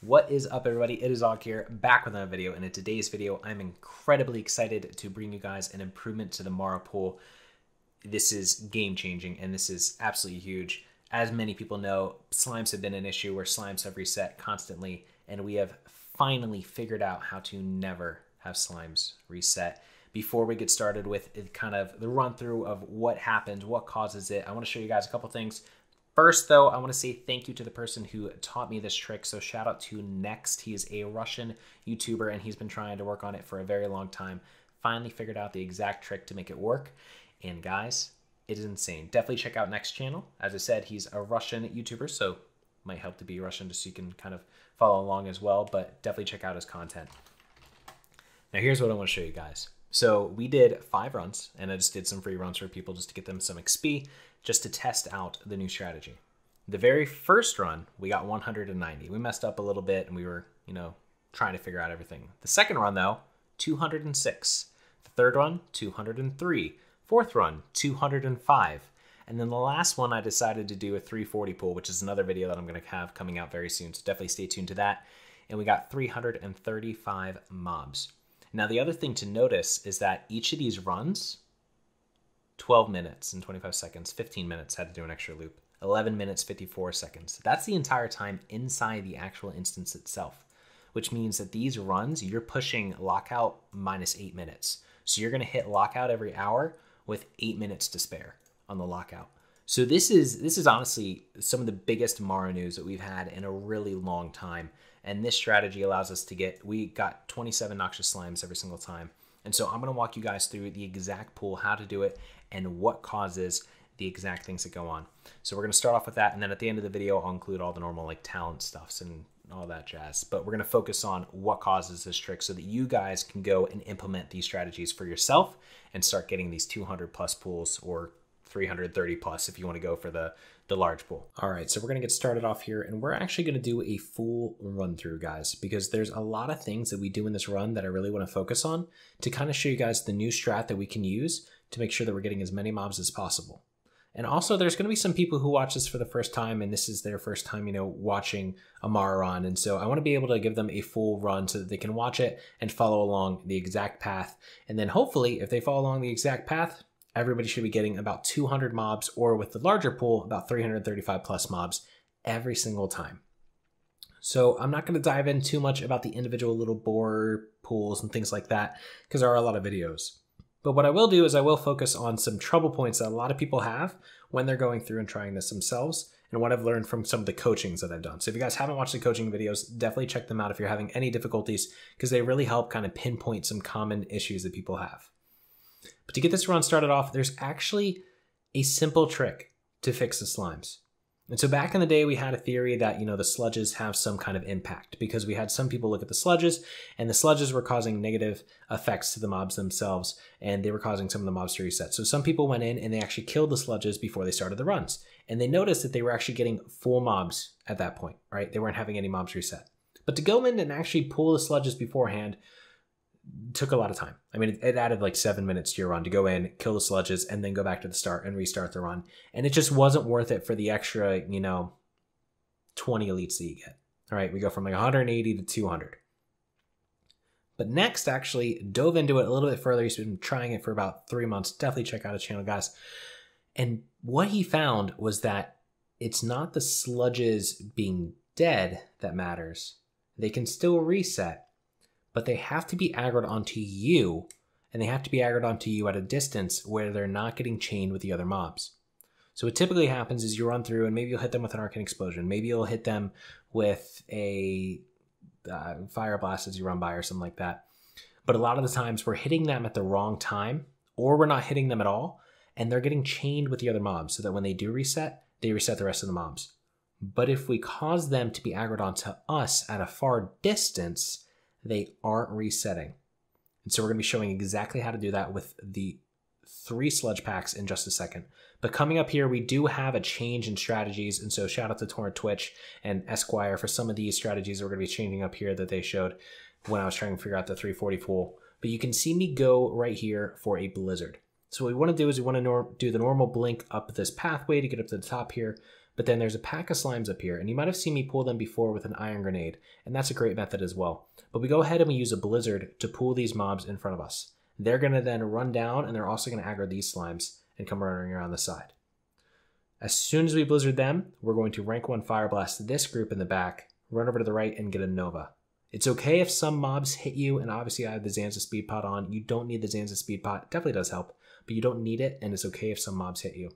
What is up, everybody? It is Og here, back with another video, and in today's video, I'm incredibly excited to bring you guys an improvement to the Mara pool. This is game-changing, and this is absolutely huge. As many people know, slimes have been an issue where slimes have reset constantly, and we have finally figured out how to never have slimes reset. Before we get started with kind of the run-through of what happens, what causes it, I want to show you guys a couple things. First, though, I want to say thank you to the person who taught me this trick. So shout out to Next. He is a Russian YouTuber, and he's been trying to work on it for a very long time. Finally figured out the exact trick to make it work. And guys, it is insane. Definitely check out Next channel. As I said, he's a Russian YouTuber, so might help to be Russian just so you can kind of follow along as well. But definitely check out his content. Now, here's what I want to show you guys. So we did 5 runs, and I just did some free runs for people just to get them some XP, just to test out the new strategy. The very first run, we got 190. We messed up a little bit, and we were, trying to figure out everything. The second run, though, 206. The third run, 203. Fourth run, 205. And then the last one, I decided to do a 340 pool, which is another video that I'm going to have coming out very soon, so definitely stay tuned to that. And we got 335 mobs. Now, the other thing to notice is that each of these runs, 12 minutes and 25 seconds, 15 minutes, had to do an extra loop, 11 minutes, 54 seconds. That's the entire time inside the actual instance itself, which means that these runs, you're pushing lockout minus 8 minutes. So you're going to hit lockout every hour with 8 minutes to spare on the lockout. So this is honestly some of the biggest Mara news that we've had in a really long time. And this strategy allows us to we got 27 noxious slimes every single time. And so I'm going to walk you guys through the exact pool, how to do it, and what causes the exact things that go on. So we're going to start off with that. And then at the end of the video, I'll include all the normal like talent stuffs and all that jazz. But we're going to focus on what causes this trick so that you guys can go and implement these strategies for yourself and start getting these 200 plus pools, or 330 plus if you want to go for the large pool. All right, so we're going to get started off here, and we're actually going to do a full run through, guys, because there's a lot of things that we do in this run that I really want to focus on to kind of show you guys the new strat that we can use to make sure that we're getting as many mobs as possible. And also, there's going to be some people who watch this for the first time, and this is their first time, watching a Mara run. And so I want to be able to give them a full run so that they can watch it and follow along the exact path. And then hopefully, if they follow along the exact path, everybody should be getting about 200 mobs, or with the larger pool, about 335 plus mobs every single time. So I'm not going to dive in too much about the individual little boar pools and things like that, because there are a lot of videos. But what I will do is I will focus on some trouble points that a lot of people have when they're going through and trying this themselves, and what I've learned from some of the coachings that I've done. So if you guys haven't watched the coaching videos, definitely check them out if you're having any difficulties, because they really help kind of pinpoint some common issues that people have. But to get this run started off, there's actually a simple trick to fix the slimes. And so back in the day, we had a theory that, the sludges have some kind of impact, because we had some people look at the sludges, and the sludges were causing negative effects to the mobs themselves, and they were causing some of the mobs to reset. So some people went in and they actually killed the sludges before they started the runs. And they noticed that they were actually getting full mobs at that point, right? They weren't having any mobs reset. But to go in and actually pull the sludges beforehand took a lot of time. I mean, it added like 7 minutes to your run to go in, kill the sludges, and then go back to the start and restart the run. And it just wasn't worth it for the extra, 20 elites that you get. All right, we go from like 180 to 200. But Next actually dove into it a little bit further. He's been trying it for about 3 months. Definitely check out his channel, guys. And what he found was that it's not the sludges being dead that matters. They can still reset, but they have to be aggroed onto you, and they have to be aggroed onto you at a distance where they're not getting chained with the other mobs. So what typically happens is you run through, and maybe you'll hit them with an Arcane Explosion. Maybe you'll hit them with a Fire Blast as you run by or something like that. But a lot of the times we're hitting them at the wrong time, or we're not hitting them at all, and they're getting chained with the other mobs so that when they do reset, they reset the rest of the mobs. But if we cause them to be aggroed onto us at a far distance, they aren't resetting. And so we're going to be showing exactly how to do that with the 3 sludge packs in just a second. But coming up here, we do have a change in strategies. And so shout out to Torrent Twitch and Esquire for some of these strategies that we're going to be changing up here that they showed when I was trying to figure out the 340 pool. But you can see me go right here for a blizzard. So what we want to do is we want to do the normal blink up this pathway to get up to the top here, but then there's a pack of slimes up here, and you might have seen me pull them before with an iron grenade, and that's a great method as well. But we go ahead and we use a blizzard to pull these mobs in front of us. They're going to then run down, and they're also going to aggro these slimes and come running around the side. As soon as we blizzard them, we're going to rank 1 fire blast this group in the back, run over to the right, and get a Nova. It's okay if some mobs hit you, and obviously I have the Zanza Speed Pot on. You don't need the Zanza Speed Pot. It definitely does help, but you don't need it, and it's okay if some mobs hit you.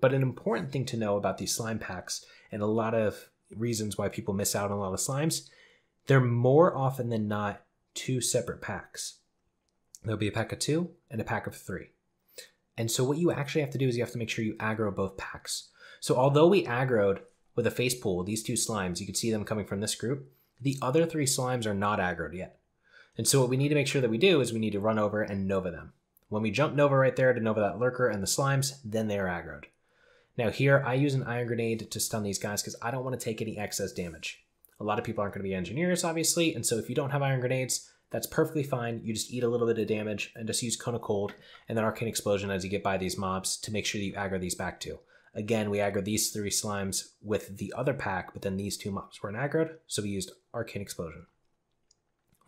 But an important thing to know about these slime packs, and a lot of reasons why people miss out on a lot of slimes, they're more often than not 2 separate packs. There'll be a pack of 2 and a pack of 3. And so what you actually have to do is you have to make sure you aggro both packs. So although we aggroed with a face pull, these 2 slimes, you can see them coming from this group, the other 3 slimes are not aggroed yet. And so what we need to make sure that we do is we need to run over and Nova them. When we jump Nova right there to Nova that lurker and the slimes, then they are aggroed. Now here, I use an iron grenade to stun these guys because I don't want to take any excess damage. A lot of people aren't going to be engineers, obviously, and so if you don't have iron grenades, that's perfectly fine. You just eat a little bit of damage and just use Cone of Cold and then Arcane Explosion as you get by these mobs to make sure that you aggro these back too. Again, we aggroed these 3 slimes with the other pack, but then these 2 mobs weren't aggroed, so we used Arcane Explosion.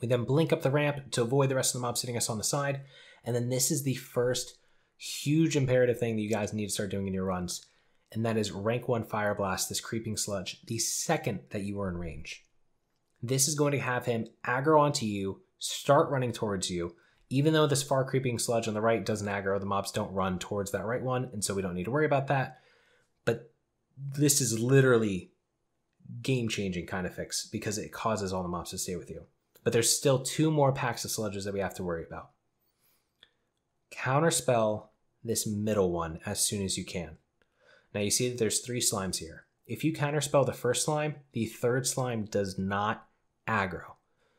We then blink up the ramp to avoid the rest of the mobs hitting us on the side, and then this is the first huge imperative thing that you guys need to start doing in your runs, and that is rank 1 Fire Blast this Creeping Sludge the second that you are in range. This is going to have him aggro onto you, start running towards you. Even though this far Creeping Sludge on the right doesn't aggro, the mobs don't run towards that right one, and so we don't need to worry about that. But this is literally game-changing kind of fix because it causes all the mobs to stay with you. But there's still 2 more packs of sludges that we have to worry about. Counterspell this middle one as soon as you can. Now you see that there's 3 slimes here. If you counterspell the first slime, the third slime does not aggro.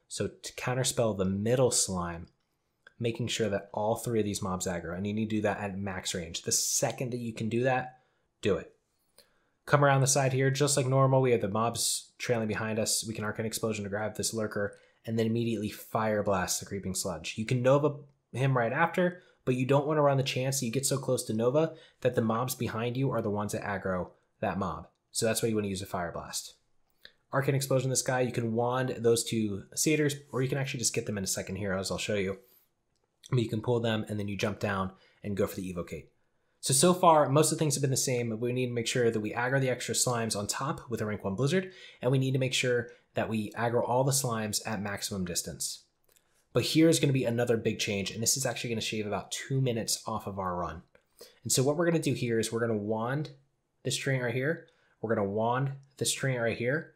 So to counterspell the middle slime, making sure that all 3 of these mobs aggro, and you need to do that at max range. The second that you can do that, do it. Come around the side here, just like normal. We have the mobs trailing behind us. We can Arcane Explosion to grab this lurker, and then immediately Fire Blast the Creeping Sludge. You can Nova him right after, but you don't want to run the chance that you get so close to Nova that the mobs behind you are the ones that aggro that mob. So that's why you want to use a Fire Blast. Arcane Explosion this guy, you can wand those 2 satyrs, or you can actually just get them in a second here, as I'll show you. But you can pull them, and then you jump down and go for the Evocate. So far, most of the things have been the same, but we need to make sure that we aggro the extra slimes on top with a rank 1 Blizzard, and we need to make sure that we aggro all the slimes at maximum distance. But here's going to be another big change, and this is actually going to shave about 2 minutes off of our run. And so what we're going to do here is we're going to wand this treant right here, we're going to wand this treant right here,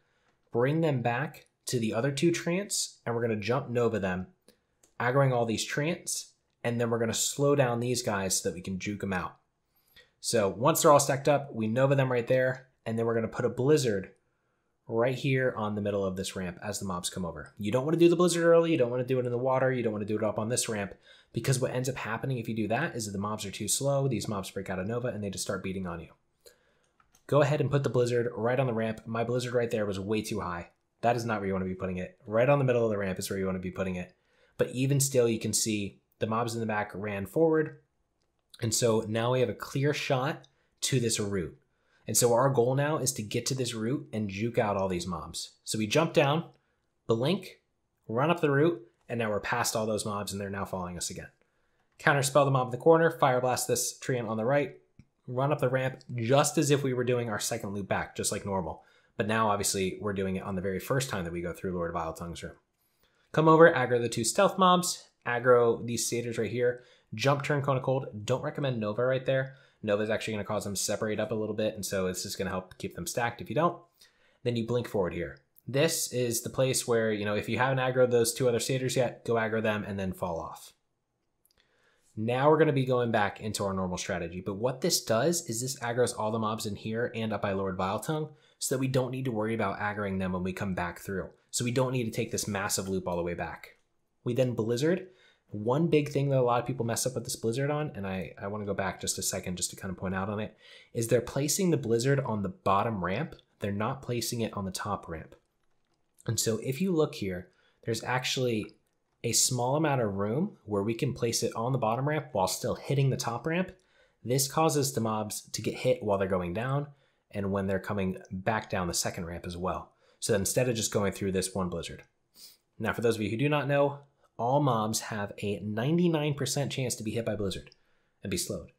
bring them back to the other 2 treants, and we're going to jump Nova them, aggroing all these treants, and then we're going to slow down these guys so that we can juke them out. So once they're all stacked up, we Nova them right there, and then we're going to put a Blizzard right here on the middle of this ramp as the mobs come over. You don't want to do the Blizzard early, you don't want to do it in the water, you don't want to do it up on this ramp, because what ends up happening if you do that is that the mobs are too slow, these mobs break out of Nova, and they just start beating on you. Go ahead and put the Blizzard right on the ramp. My Blizzard right there was way too high. That is not where you want to be putting it. Right on the middle of the ramp is where you want to be putting it. But even still, you can see the mobs in the back ran forward, and so now we have a clear shot to this route. And so our goal now is to get to this route and juke out all these mobs. So we jump down, blink, run up the route, and now we're past all those mobs and they're now following us again. Counterspell the mob in the corner, Fire Blast this treant on the right, run up the ramp just as if we were doing our second loop back, just like normal. But now obviously we're doing it on the very first time that we go through Lord of Vile Tongue's room. Come over, aggro the 2 stealth mobs, aggro these satyrs right here, jump turn Cone of Cold. Don't recommend Nova right there. Nova is actually going to cause them to separate up a little bit, and so it's just going to help keep them stacked if you don't. Then you blink forward here. This is the place where, if you haven't aggroed those 2 other satyrs yet, go aggro them and then fall off. Now we're going to be going back into our normal strategy, but what this does is this aggros all the mobs in here and up by Lord Viletongue, so that we don't need to worry about aggroing them when we come back through. So we don't need to take this massive loop all the way back. We then Blizzard. One big thing that a lot of people mess up with this Blizzard on, and I want to go back just a second just to kind of point out on it, is they're placing the Blizzard on the bottom ramp. They're not placing it on the top ramp. And so if you look here, there's actually a small amount of room where we can place it on the bottom ramp while still hitting the top ramp. This causes the mobs to get hit while they're going down and when they're coming back down the second ramp as well. So that instead of just going through this one blizzard. Now, for those of you who do not know, all mobs have a 99% chance to be hit by blizzard and be slowed.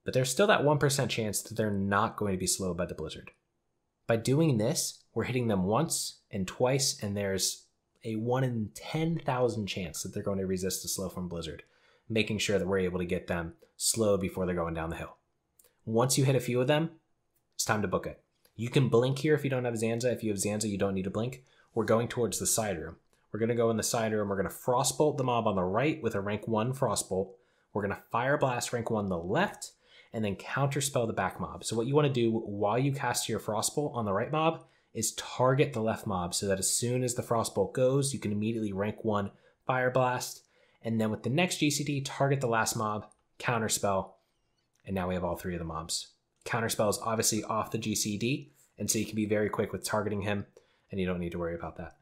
But there's still that 1% chance that they're not going to be slowed by the blizzard. By doing this, we're hitting them once and twice, and there's a 1 in 10,000 chance that they're going to resist the slow from blizzard, making sure that we're able to get them slowed before they're going down the hill. Once you hit a few of them, it's time to book it. You can blink here if you don't have Zanza. If you have Zanza, you don't need to blink. We're going towards the side room. We're going to go in the side room. We're going to Frostbolt the mob on the right with a rank 1 Frostbolt. We're going to Fire Blast rank 1 the left, and then Counterspell the back mob. So what you want to do while you cast your Frostbolt on the right mob is target the left mob so that as soon as the Frostbolt goes, you can immediately rank 1 Fire Blast, and then with the next GCD, target the last mob, Counterspell, and now we have all 3 of the mobs. Counterspell is obviously off the GCD, and so you can be very quick with targeting him, and you don't need to worry about that.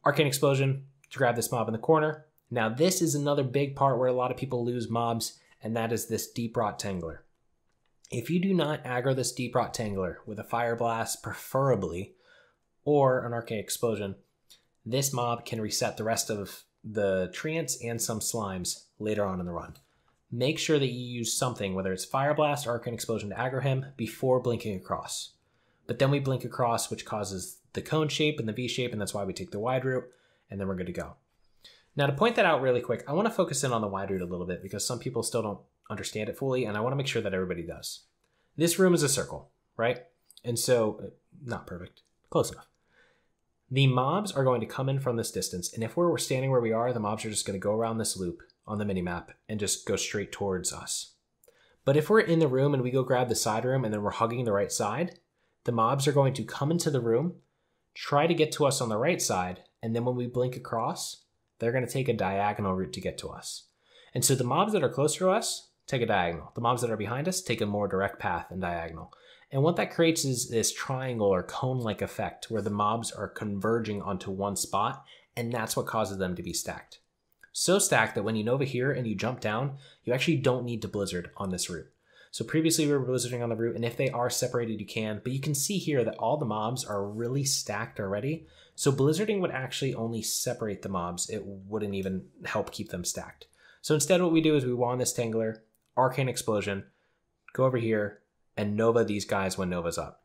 Arcane Explosion to grab this mob in the corner. Now this is another big part where a lot of people lose mobs, and that is this Deep Rot Tangler. If you do not aggro this Deep Rot Tangler with a Fire Blast, preferably, or an Arcane Explosion, this mob can reset the rest of the treants and some slimes later on in the run. Make sure that you use something, whether it's Fire Blast or Arcane Explosion, to aggro him before blinking across. But then we blink across, which causes the cone shape and the V shape, and that's why we take the wide route, and then we're good to go. Now, to point that out really quick, I want to focus in on the wide route a little bit because some people still don't understand it fully, and I want to make sure that everybody does. This room is a circle, right? And so, not perfect, close enough. The mobs are going to come in from this distance, and if we're standing where we are, the mobs are just going to go around this loop on the minimap and just go straight towards us. But if we're in the room and we go grab the side room and then we're hugging the right side, the mobs are going to come into the room, try to get to us on the right side, and then when we blink across, they're going to take a diagonal route to get to us. And so the mobs that are closer to us take a diagonal. The mobs that are behind us take a more direct path and diagonal. And what that creates is this triangle or cone-like effect where the mobs are converging onto one spot, and that's what causes them to be stacked. So stacked that when you Nova here and you jump down, you actually don't need to Blizzard on this route. So previously we were Blizzarding on the route, and if they are separated, you can, but you can see here that all the mobs are really stacked already. So Blizzarding would actually only separate the mobs. It wouldn't even help keep them stacked. So instead what we do is we wand this Tangler, Arcane Explosion, go over here, and Nova these guys when Nova's up.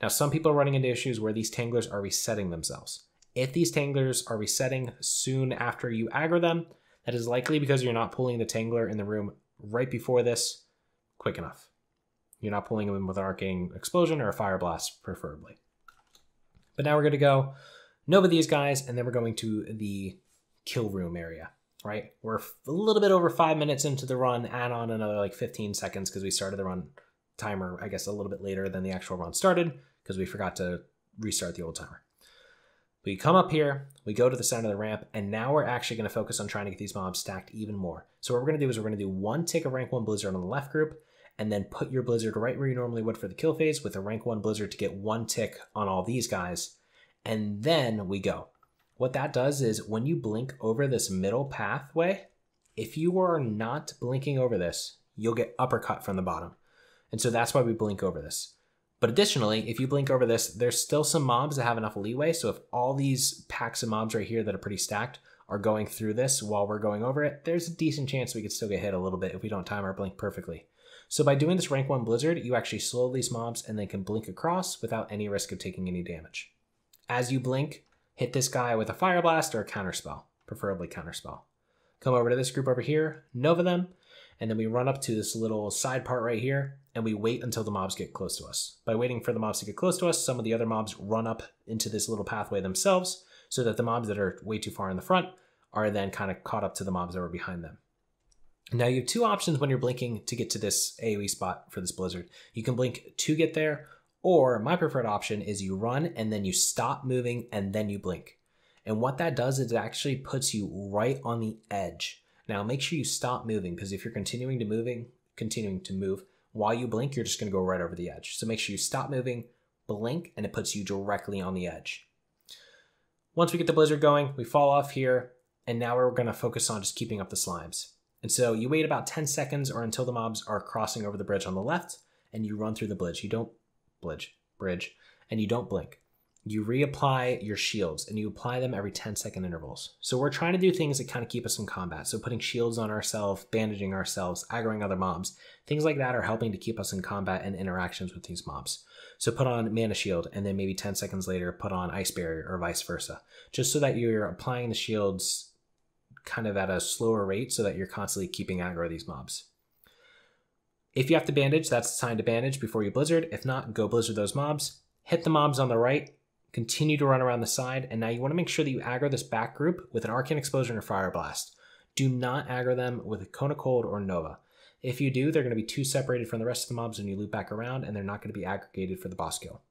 Now some people are running into issues where these Tanglers are resetting themselves. If these Tanglers are resetting soon after you aggro them, that is likely because you're not pulling the Tangler in the room right before this quick enough. You're not pulling them in with an Arcane Explosion or a Fire Blast, preferably. But now we're going to go Nova these guys, and then we're going to the kill room area, right? We're a little bit over 5 minutes into the run, add on another like 15 seconds because we started the run timer, I guess, a little bit later than the actual run started because we forgot to restart the old timer. We come up here, we go to the center of the ramp, and now we're actually going to focus on trying to get these mobs stacked even more. So what we're going to do is we're going to do one tick of rank 1 Blizzard on the left group, and then put your Blizzard right where you normally would for the kill phase with a rank 1 Blizzard to get one tick on all these guys, and then we go. What that does is when you blink over this middle pathway, if you are not blinking over this, you'll get uppercut from the bottom. And so that's why we blink over this. But additionally, if you blink over this, there's still some mobs that have enough leeway. So if all these packs of mobs right here that are pretty stacked are going through this while we're going over it, there's a decent chance we could still get hit a little bit if we don't time our blink perfectly. So by doing this rank 1 Blizzard, you actually slow these mobs and they can blink across without any risk of taking any damage. As you blink, hit this guy with a Fire Blast or a Counterspell, preferably Counterspell. Come over to this group over here, Nova them, and then we run up to this little side part right here, and we wait until the mobs get close to us. By waiting for the mobs to get close to us, some of the other mobs run up into this little pathway themselves, so that the mobs that are way too far in the front are then kind of caught up to the mobs that were behind them. Now you have two options when you're blinking to get to this AoE spot for this Blizzard. You can blink to get there, or my preferred option is you run and then you stop moving and then you blink. And what that does is it actually puts you right on the edge. Now make sure you stop moving, because if you're continuing to move while you blink, you're just going to go right over the edge. So make sure you stop moving, blink, and it puts you directly on the edge. Once we get the Blizzard going, we fall off here, And now we're going to focus on just keeping up the slimes. And so you wait about 10 seconds or until the mobs are crossing over the bridge on the left, and you run through the bridge. You don't bridge, and you don't blink. You reapply your shields, and you apply them every 10-second intervals. So we're trying to do things that kind of keep us in combat. So putting shields on ourselves, bandaging ourselves, aggroing other mobs, things like that are helping to keep us in combat and interactions with these mobs. So put on mana shield, and then maybe 10 seconds later, put on ice barrier or vice versa, just so that you're applying the shields kind of at a slower rate so that you're constantly keeping aggro these mobs. If you have to bandage, that's the time to bandage before you blizzard. If not, go blizzard those mobs. Hit the mobs on the right, continue to run around the side, and now you want to make sure that you aggro this back group with an Arcane Explosion or Fire Blast. Do not aggro them with a Cone of Cold or Nova. If you do, they're going to be too separated from the rest of the mobs when you loop back around, and they're not going to be aggregated for the boss kill.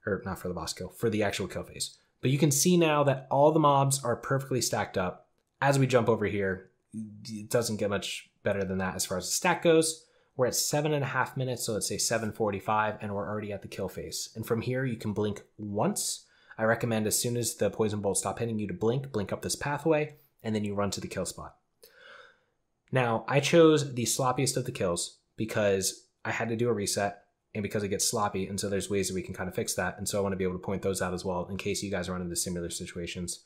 Or not for the boss kill, for the actual kill phase. But you can see now that all the mobs are perfectly stacked up. As we jump over here, it doesn't get much better than that as far as the stack goes. We're at 7.5 minutes, so let's say 7:45, and we're already at the kill phase. And from here, you can blink once. I recommend as soon as the poison bolts stop hitting you to blink up this pathway, and then you run to the kill spot. Now, I chose the sloppiest of the kills because I had to do a reset, and because it gets sloppy, and so there's ways that we can kind of fix that, and so I want to be able to point those out as well in case you guys run into similar situations.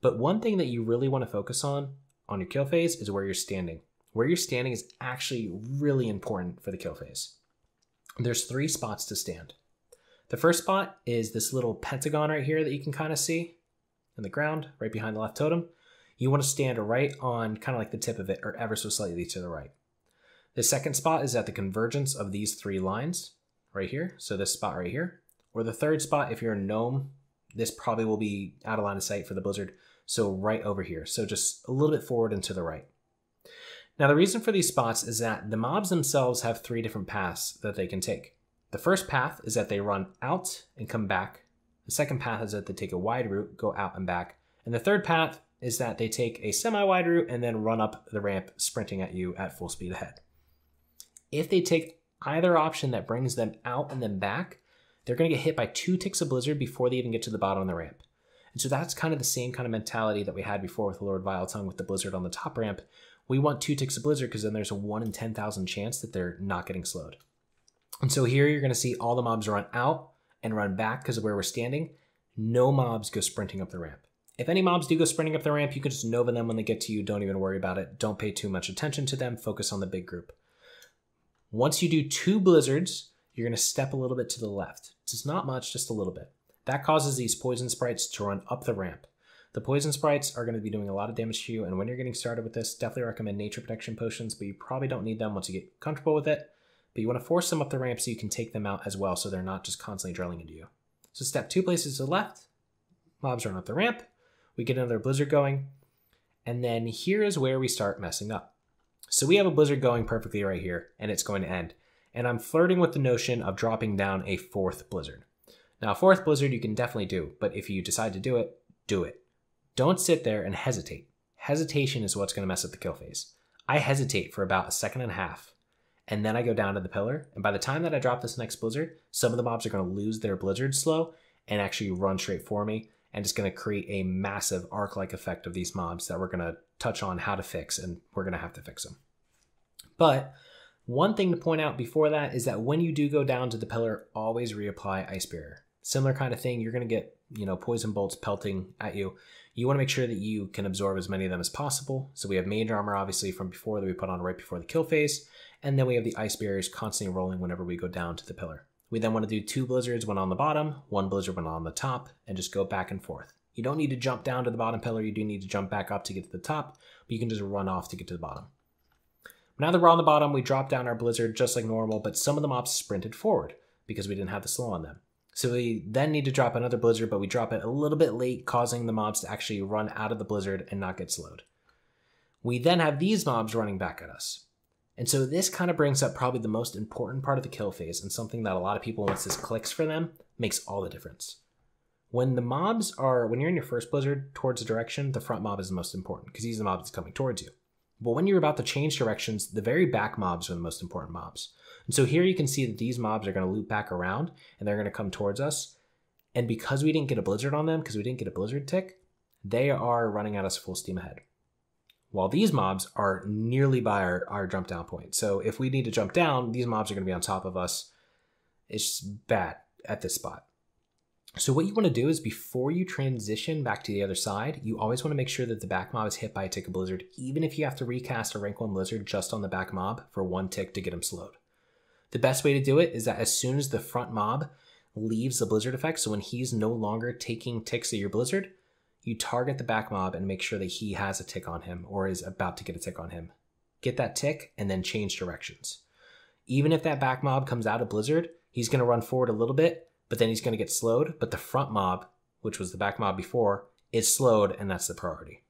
But one thing that you really want to focus on your kill phase is where you're standing. Where you're standing is actually really important for the kill phase. There's 3 spots to stand. The first spot is this little pentagon right here that you can kind of see in the ground, right behind the left totem. You want to stand right on kind of like the tip of it or ever so slightly to the right. The second spot is at the convergence of these 3 lines right here. So this spot right here. Or the third spot, if you're a gnome, this probably will be out of line of sight for the blizzard. So right over here. So just a little bit forward and to the right. Now, the reason for these spots is that the mobs themselves have 3 different paths that they can take. The first path is that they run out and come back. The second path is that they take a wide route, go out and back. And the third path is that they take a semi-wide route and then run up the ramp, sprinting at you at full speed ahead. If they take either option that brings them out and then back, they're going to get hit by 2 ticks of blizzard before they even get to the bottom of the ramp. And so that's kind of the same kind of mentality that we had before with Lord Viletongue with the blizzard on the top ramp. We want 2 ticks of blizzard because then there's a 1 in 10,000 chance that they're not getting slowed. And so here you're going to see all the mobs run out and run back because of where we're standing. No mobs go sprinting up the ramp. If any mobs do go sprinting up the ramp, you can just Nova them when they get to you. Don't even worry about it. Don't pay too much attention to them. Focus on the big group. Once you do 2 blizzards, you're going to step a little bit to the left. It's not much, just a little bit. That causes these poison sprites to run up the ramp. The poison sprites are going to be doing a lot of damage to you, and when you're getting started with this, definitely recommend nature protection potions, but you probably don't need them once you get comfortable with it. But you want to force them up the ramp so you can take them out as well, so they're not just constantly drilling into you. So step 2 places to the left, mobs run up the ramp, we get another blizzard going, and then here is where we start messing up. So we have a blizzard going perfectly right here, and it's going to end. And I'm flirting with the notion of dropping down a 4th blizzard. Now, a 4th blizzard you can definitely do, but if you decide to do it, do it. Don't sit there and hesitate. Hesitation is what's going to mess up the kill phase. I hesitate for about 1.5 seconds, and then I go down to the pillar, and by the time that I drop this next blizzard, some of the mobs are going to lose their blizzard slow and actually run straight for me, and it's going to create a massive arc-like effect of these mobs that we're going to touch on how to fix, and we're going to have to fix them. But one thing to point out before that is that when you do go down to the pillar, always reapply Ice Barrier. Similar kind of thing, you're going to get, poison bolts pelting at you. You want to make sure that you can absorb as many of them as possible. So we have mage armor, obviously, from before that we put on right before the kill phase. And then we have the ice barriers constantly rolling whenever we go down to the pillar. We then want to do 2 blizzards, 1 on the bottom, 1 blizzard, 1 on the top, and just go back and forth. You don't need to jump down to the bottom pillar. You do need to jump back up to get to the top, but you can just run off to get to the bottom. Now that we're on the bottom, we drop down our blizzard just like normal, but some of the mobs sprinted forward because we didn't have the slow on them. So we then need to drop another blizzard, but we drop it a little bit late, causing the mobs to actually run out of the blizzard and not get slowed. We then have these mobs running back at us. And so this kind of brings up probably the most important part of the kill phase, and something that a lot of people, once this clicks for them, makes all the difference. When you're in your first blizzard towards a direction, the front mob is the most important because he's the mob that's coming towards you. But when you're about to change directions, the very back mobs are the most important mobs. And so here you can see that these mobs are going to loop back around and they're going to come towards us. And because we didn't get a blizzard on them, because we didn't get a blizzard tick, they are running at us full steam ahead. while these mobs are nearly by our jump down point. So if we need to jump down, these mobs are going to be on top of us. It's just bad at this spot. So what you want to do is before you transition back to the other side, you always want to make sure that the back mob is hit by a tick of blizzard, even if you have to recast a rank 1 blizzard just on the back mob for 1 tick to get him slowed. The best way to do it is that as soon as the front mob leaves the blizzard effect, so when he's no longer taking ticks of your blizzard, you target the back mob and make sure that he has a tick on him or is about to get a tick on him. Get that tick and then change directions. Even if that back mob comes out of blizzard, he's going to run forward a little bit, but then he's going to get slowed. But the front mob, which was the back mob before, is slowed, and that's the priority.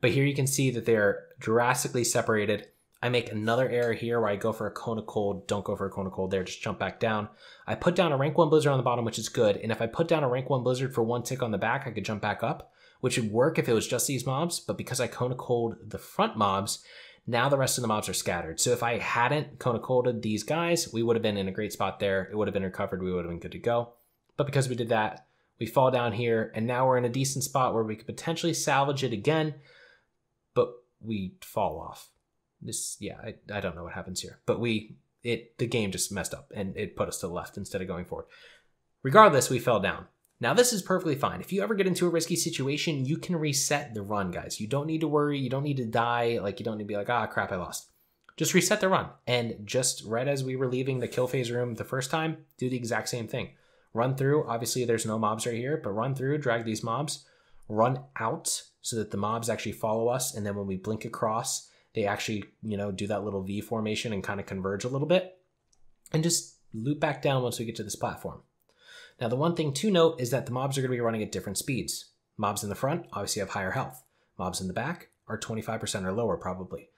But here you can see that they're drastically separated. I make another error here where I go for a cone of cold. Don't go for a cone of cold there, just jump back down. I put down a rank 1 blizzard on the bottom, which is good. And if I put down a rank 1 blizzard for 1 tick on the back, I could jump back up, which would work if it was just these mobs. But because I cone of cold the front mobs, now the rest of the mobs are scattered. So if I hadn't cone of colded these guys, we would have been in a great spot there. It would have been recovered. We would have been good to go. But because we did that, we fall down here, and now we're in a decent spot where we could potentially salvage it again, but we fall off. This, yeah, I don't know what happens here, but the game just messed up and it put us to the left instead of going forward. Regardless, we fell down. Now this is perfectly fine. If you ever get into a risky situation, you can reset the run, guys. You don't need to worry. You don't need to die. Like, you don't need to be like, ah, crap, I lost. Just reset the run. And just right as we were leaving the kill phase room the first time, do the exact same thing. Run through. Obviously, there's no mobs right here, but run through, drag these mobs, run out so that the mobs actually follow us. And then when we blink across, they actually, do that little V formation and kind of converge a little bit, and just loop back down once we get to this platform. Now, the one thing to note is that the mobs are going to be running at different speeds. Mobs in the front obviously have higher health. Mobs in the back are 25% or lower probably,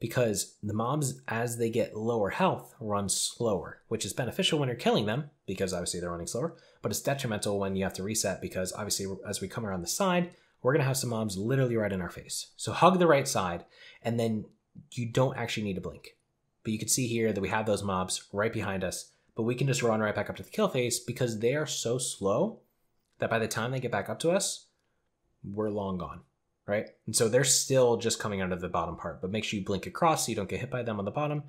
because the mobs, as they get lower health, run slower, which is beneficial when you're killing them because obviously they're running slower, but it's detrimental when you have to reset because obviously as we come around the side, we're going to have some mobs literally right in our face. So hug the right side, and then you don't actually need to blink. But you can see here that we have those mobs right behind us, but we can just run right back up to the kill phase because they are so slow that by the time they get back up to us, we're long gone, right? And so they're still just coming out of the bottom part, but make sure you blink across so you don't get hit by them on the bottom,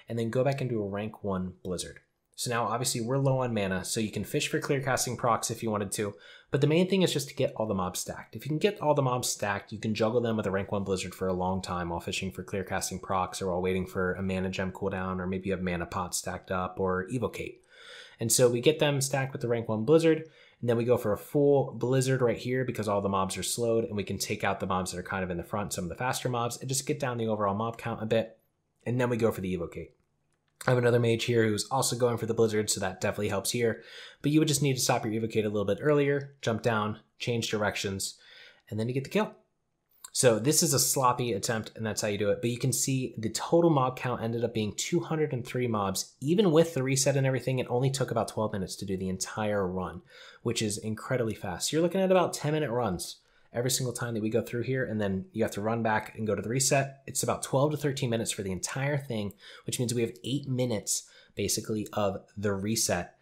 and then go back into a rank 1 blizzard. So now obviously we're low on mana, so you can fish for clear casting procs if you wanted to, but the main thing is just to get all the mobs stacked. If you can get all the mobs stacked, you can juggle them with a rank 1 blizzard for a long time while fishing for clear casting procs or while waiting for a mana gem cooldown, or maybe you have mana pots stacked up or evocate. And so we get them stacked with the rank 1 blizzard, and then we go for a full blizzard right here because all the mobs are slowed, and we can take out the mobs that are kind of in the front, some of the faster mobs, and just get down the overall mob count a bit, and then we go for the evocate. I have another mage here who's also going for the blizzard, so that definitely helps here. But you would just need to stop your evocate a little bit earlier, jump down, change directions, and then you get the kill. So this is a sloppy attempt, and that's how you do it. But you can see the total mob count ended up being 203 mobs. Even with the reset and everything, it only took about 12 minutes to do the entire run, which is incredibly fast. So you're looking at about 10-minute runs every single time that we go through here, and then you have to run back and go to the reset. It's about 12 to 13 minutes for the entire thing, which means we have 8 minutes basically of the reset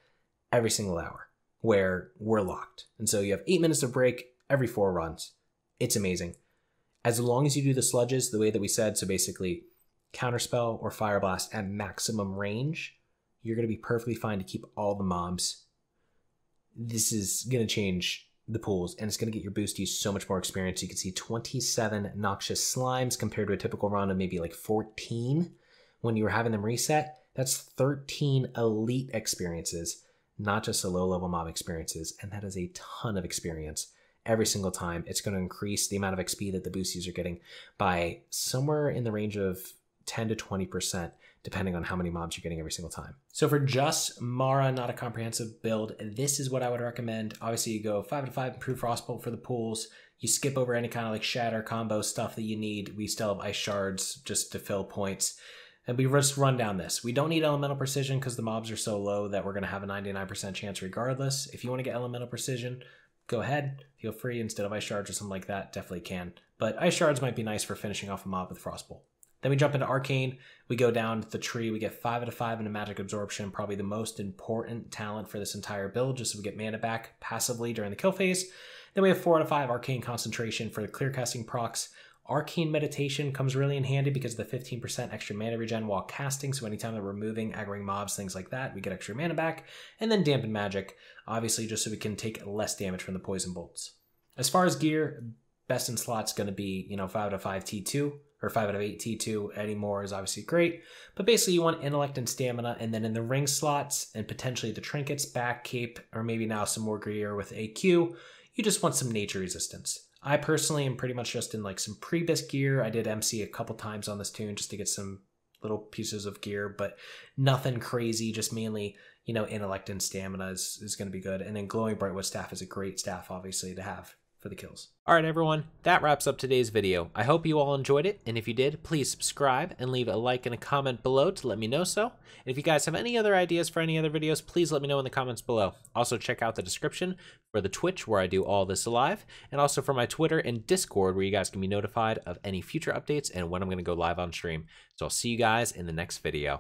every single hour where we're locked. And so you have 8 minutes of break every 4 runs. It's amazing. As long as you do the sludges the way that we said, so basically counterspell or fire blast at maximum range, you're going to be perfectly fine to keep all the mobs. This is going to change the pools, and it's going to get your boosties so much more experience. You can see 27 noxious slimes compared to a typical run of maybe like 14 when you were having them reset. That's 13 elite experiences, not just the low-level mob experiences, and that is a ton of experience. Every single time, it's going to increase the amount of XP that the boosties are getting by somewhere in the range of 10 to 20%, depending on how many mobs you're getting every single time. So for just Mara, not a comprehensive build, this is what I would recommend. Obviously, you go 5 to 5 improved frostbolt for the pools. You skip over any kind of like shatter combo stuff that you need. We still have ice shards just to fill points. And we just run down this. We don't need elemental precision because the mobs are so low that we're going to have a 99% chance regardless. If you want to get elemental precision, go ahead, feel free. Instead of ice shards or something like that, definitely can. But ice shards might be nice for finishing off a mob with frostbolt. Then we jump into Arcane. We go down the tree. We get 5 out of 5 into magic absorption, probably the most important talent for this entire build, just so we get mana back passively during the kill phase. Then we have 4 out of 5 arcane concentration for the clear casting procs. Arcane Meditation comes really in handy because of the 15% extra mana regen while casting, so anytime that we're moving, aggroing mobs, things like that, we get extra mana back. And then Dampen Magic, obviously just so we can take less damage from the poison bolts. As far as gear, best in slot's going to be, 5 out of 5 T2, or 5 out of 8 T2. Any more is obviously great. But basically you want intellect and stamina, and then in the ring slots, and potentially the trinkets, back, cape, or maybe now some more gear with AQ, you just want some nature resistance. I personally am pretty much just in like some pre-bis gear. I did MC a couple times on this toon just to get some little pieces of gear, but nothing crazy, just mainly, intellect and stamina is going to be good. And then Glowing Brightwood Staff is a great staff, obviously, to have for the kills. All right, everyone, that wraps up today's video. I hope you all enjoyed it, and if you did, please subscribe and leave a like and a comment below to let me know so. And if you guys have any other ideas for any other videos, please let me know in the comments below. Also, check out the description for the Twitch where I do all this live, and also for my Twitter and Discord where you guys can be notified of any future updates and when I'm going to go live on stream. So I'll see you guys in the next video.